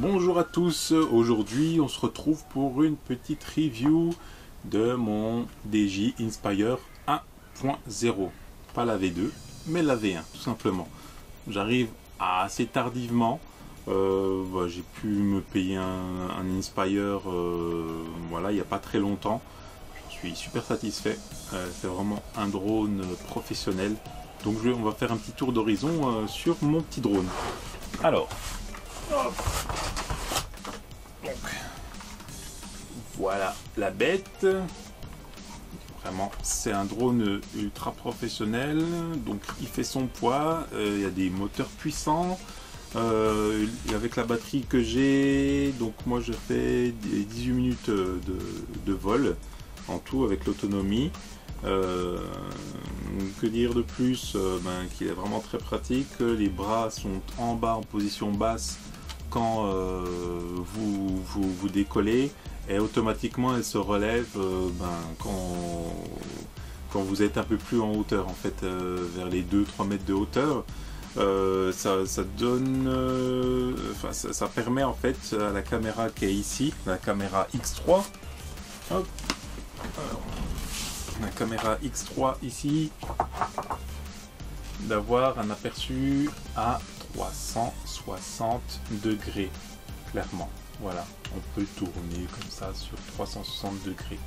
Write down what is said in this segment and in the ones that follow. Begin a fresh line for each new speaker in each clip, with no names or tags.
Bonjour à tous, aujourd'hui on se retrouve pour une petite review de mon DJI Inspire 1.0. Pas la V2, mais la V1 tout simplement. J'arrive assez tardivement, j'ai pu me payer un Inspire voilà, il n'y a pas très longtemps. Je suis super satisfait, c'est vraiment un drone professionnel. Donc on va faire un petit tour d'horizon sur mon petit drone. Alors, hop. Donc, voilà la bête. Vraiment, c'est un drone ultra professionnel. Donc, il fait son poids. Il y a des moteurs puissants. Avec la batterie que j'ai, donc moi je fais 18 minutes de vol en tout avec l'autonomie. Que dire de plus, qu'il est vraiment très pratique. Les bras sont en bas en position basse quand vous décollez, et automatiquement elle se relève quand vous êtes un peu plus en hauteur, en fait, vers les 2-3 mètres de hauteur. Ça donne, ça permet en fait à la caméra qui est ici, la caméra X3, hop, alors, la caméra X3 ici, d'avoir un aperçu à 360 degrés, clairement. Voilà, on peut tourner comme ça sur 360 degrés.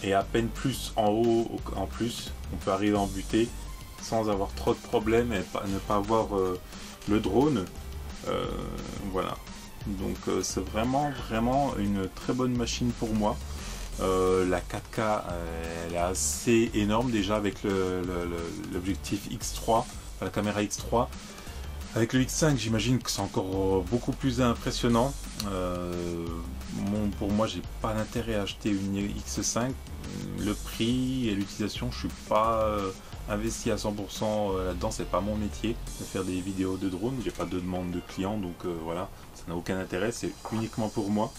Et à peine plus en haut, en plus, on peut arriver en butée sans avoir trop de problèmes et ne pas avoir le drone. Voilà, donc c'est vraiment une très bonne machine pour moi. La 4K elle est assez énorme déjà avec l'objectif X3, la caméra X3. Avec le X5 j'imagine que c'est encore beaucoup plus impressionnant. Pour moi j'ai pas d'intérêt à acheter une X5. Le prix et l'utilisation, je suis pas investi à 100% là-dedans, c'est pas mon métier de faire des vidéos de drone, j'ai pas de demande de clients, donc voilà, ça n'a aucun intérêt, c'est uniquement pour moi.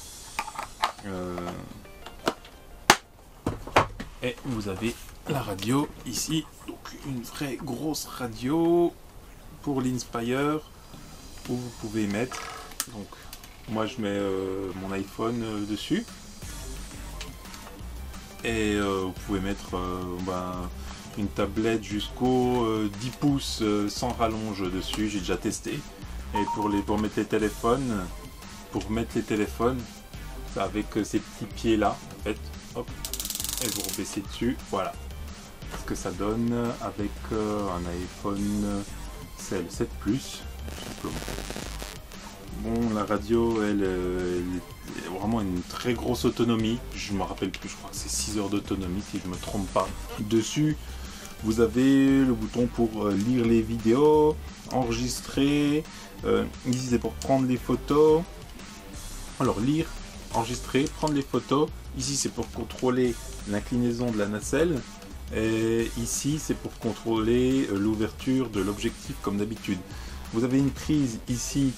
Et vous avez la radio ici, donc une vraie grosse radio pour l'Inspire où vous pouvez mettre, donc moi je mets mon iPhone dessus, et vous pouvez mettre une tablette jusqu'au 10 pouces sans rallonge dessus, j'ai déjà testé. Et pour mettre les téléphones, c'est avec ces petits pieds là en fait, hop, et vous rebaissez dessus, voilà ce que ça donne avec un iPhone, c'est le 7 Plus tout simplement. Bon, la radio elle est vraiment une très grosse autonomie, je me rappelle plus, je crois que c'est 6 heures d'autonomie si je me trompe pas. Dessus vous avez le bouton pour lire les vidéos, enregistrer, ici c'est pour prendre les photos. Alors lire, enregistrer, prendre les photos, ici c'est pour contrôler l'inclinaison de la nacelle, et ici c'est pour contrôler l'ouverture de l'objectif comme d'habitude. Vous avez une prise ici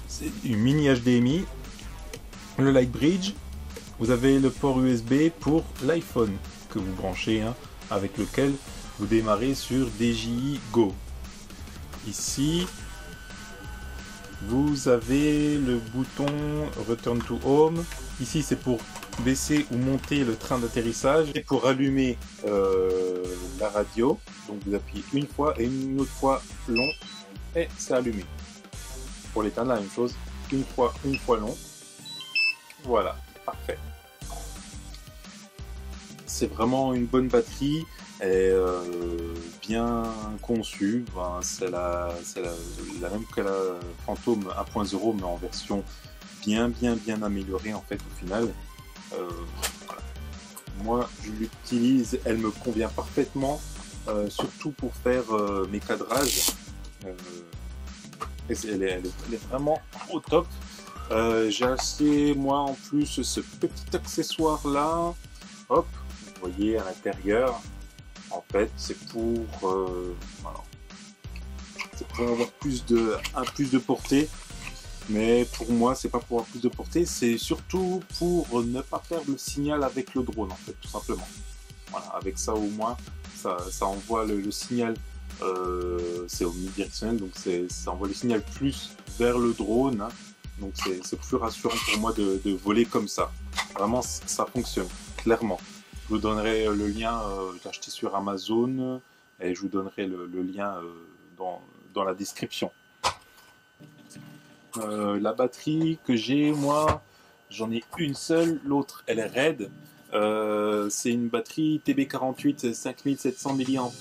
c'est une mini HDMI, le Light Bridge, vous avez le port USB pour l'iPhone que vous branchez, avec lequel vous démarrez sur DJI Go. Ici vous avez le bouton Return to Home. Ici c'est pour baisser ou monter le train d'atterrissage, et pour allumer la radio, donc vous appuyez une fois et une autre fois long et c'est allumé. Pour l'éteindre, la même chose, une fois long. Voilà, parfait. C'est vraiment une bonne batterie, elle est bien conçue. C'est la même que la Phantom 1.0, mais en version bien améliorée en fait au final. Voilà. Moi je l'utilise, elle me convient parfaitement, surtout pour faire mes cadrages. Elle est vraiment au top. J'ai acheté moi en plus ce petit accessoire là, hop, vous voyez à l'intérieur, en fait c'est pour avoir plus de portée, mais pour moi c'est pas pour avoir plus de portée, c'est surtout pour ne pas perdre le signal avec le drone en fait, tout simplement. Voilà, avec ça au moins ça envoie le signal, c'est omnidirectionnel, donc ça envoie le signal plus vers le drone, Donc c'est plus rassurant pour moi de voler comme ça. Vraiment, ça fonctionne, clairement. Je vous donnerai le lien, je l'ai acheté sur Amazon, et je vous donnerai le lien dans la description. La batterie que j'ai, moi, j'en ai une seule, l'autre elle est raide. C'est une batterie TB48 5700 mAh.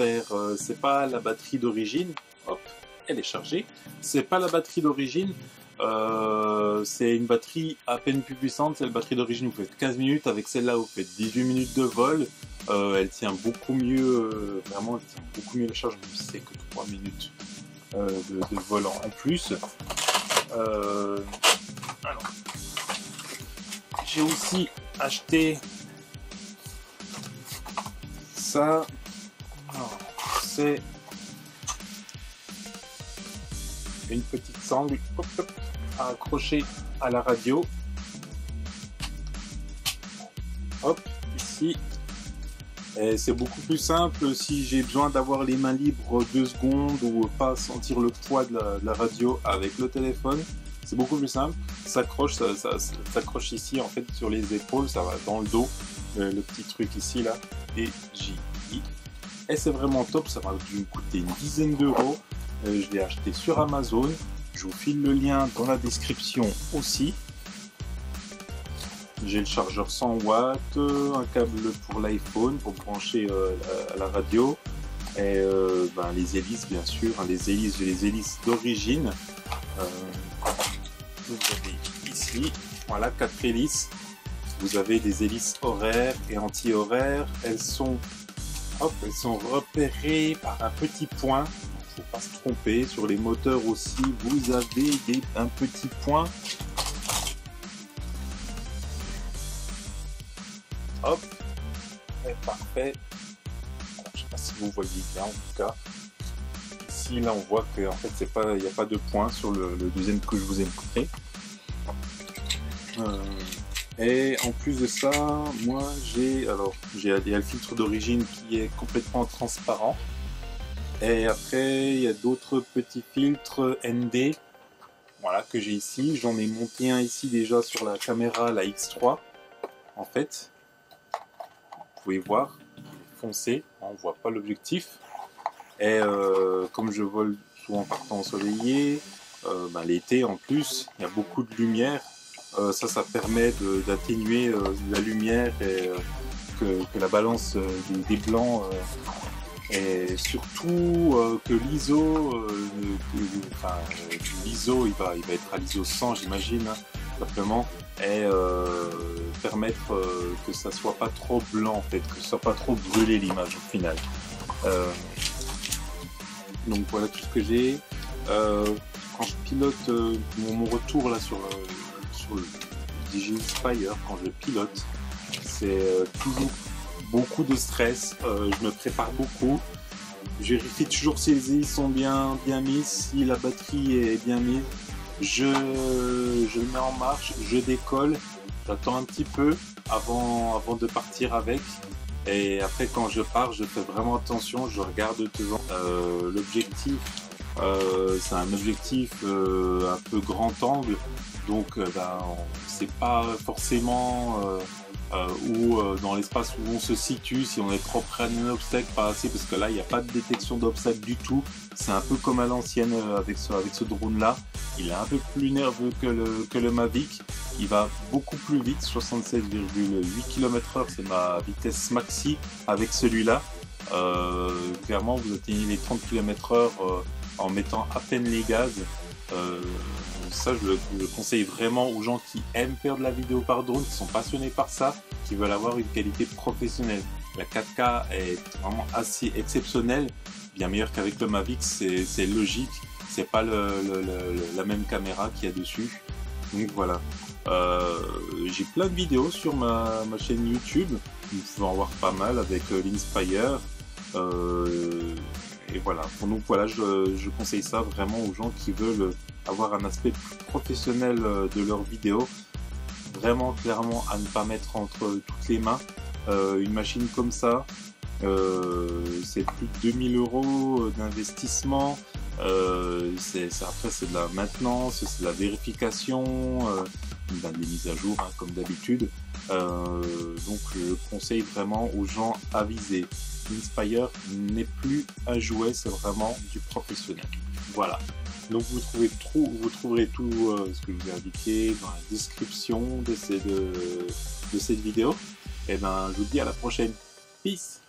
C'est pas la batterie d'origine. Hop, elle est chargée. C'est pas la batterie d'origine. C'est une batterie à peine plus puissante. C'est la batterie d'origine. Vous faites 15 minutes. Avec celle-là, vous faites 18 minutes de vol. Elle tient beaucoup mieux. Vraiment, elle tient beaucoup mieux la charge. C'est que 3 minutes de vol en plus. Alors, j'ai aussi acheté ça. C'est une petite sangle à accrocher à la radio. Hop, ici. Et c'est beaucoup plus simple si j'ai besoin d'avoir les mains libres 2 secondes ou pas sentir le poids de la radio avec le téléphone. C'est beaucoup plus simple. Ça s'accroche ici en fait sur les épaules, ça va dans le dos, le petit truc ici là, et JI. Et c'est vraiment top, ça m'a dû me coûter une dizaine d'euros. Je l'ai acheté sur Amazon. Je vous file le lien dans la description aussi. J'ai le chargeur 100 watts, un câble pour l'iPhone pour brancher la radio et les hélices bien sûr, les hélices d'origine. Vous avez ici, voilà 4 hélices. Vous avez des hélices horaires et anti-horaires. Elles sont repérées par un petit point. Il ne faut pas se tromper. Sur les moteurs aussi, vous avez un petit point. Hop, parfait. Alors, je ne sais pas si vous voyez bien en tout cas. Ici, là, on voit que en fait, il n'y a pas de point sur le deuxième que je vous ai montré. Et en plus de ça, moi, il y a le filtre d'origine qui est complètement transparent. Et après, il y a d'autres petits filtres ND, voilà, que j'ai ici. J'en ai monté un ici déjà sur la caméra, la X3, en fait. Vous pouvez voir, foncé, on ne voit pas l'objectif. Et comme je vole souvent par temps ensoleillé, l'été en plus, il y a beaucoup de lumière. Ça permet d'atténuer la lumière et que la balance des blancs et surtout que l'ISO, l'ISO il va être à l'ISO 100 j'imagine, hein, simplement, et permettre que ça soit pas trop blanc en fait, que ça soit pas trop brûlé l'image au final. Donc voilà tout ce que j'ai. Quand je pilote mon retour là sur le DJI-Inspire, quand je pilote, c'est toujours beaucoup de stress. Je me prépare beaucoup. Je vérifie toujours si les hélices sont bien mises, si la batterie est bien mise. Je le mets en marche, je décolle, j'attends un petit peu avant de partir avec. Et après, quand je pars, je fais vraiment attention, je regarde devant. L'objectif, c'est un objectif un peu grand angle, donc c'est pas forcément dans l'espace où on se situe, si on est trop près d'un obstacle, pas assez, parce que là, il n'y a pas de détection d'obstacle du tout. C'est un peu comme à l'ancienne avec ce drone-là. Il est un peu plus nerveux que le Mavic. Il va beaucoup plus vite, 76,8 km/h, c'est ma vitesse maxi avec celui-là. Clairement, vous atteignez les 30 km/h en mettant à peine les gaz. Ça, je le conseille vraiment aux gens qui aiment faire de la vidéo par drone, qui sont passionnés par ça, qui veulent avoir une qualité professionnelle. La 4K est vraiment assez exceptionnelle, bien meilleure qu'avec le Mavic, c'est logique. C'est pas la même caméra qu'il y a dessus. Donc voilà. J'ai plein de vidéos sur ma chaîne YouTube. Vous pouvez en voir pas mal avec l'Inspire. Et voilà. Donc voilà, je conseille ça vraiment aux gens qui veulent avoir un aspect plus professionnel de leurs vidéos. Vraiment, clairement, à ne pas mettre entre toutes les mains. Une machine comme ça, c'est plus de 2000 € d'investissement. après c'est de la maintenance, c'est de la vérification, des mises à jour hein, comme d'habitude. Donc je conseille vraiment aux gens avisés. Inspire n'est plus un jouet, c'est vraiment du professionnel. Voilà. Donc vous trouverez tout ce que je vous ai indiqué dans la description de cette vidéo. Et ben je vous dis à la prochaine. Peace.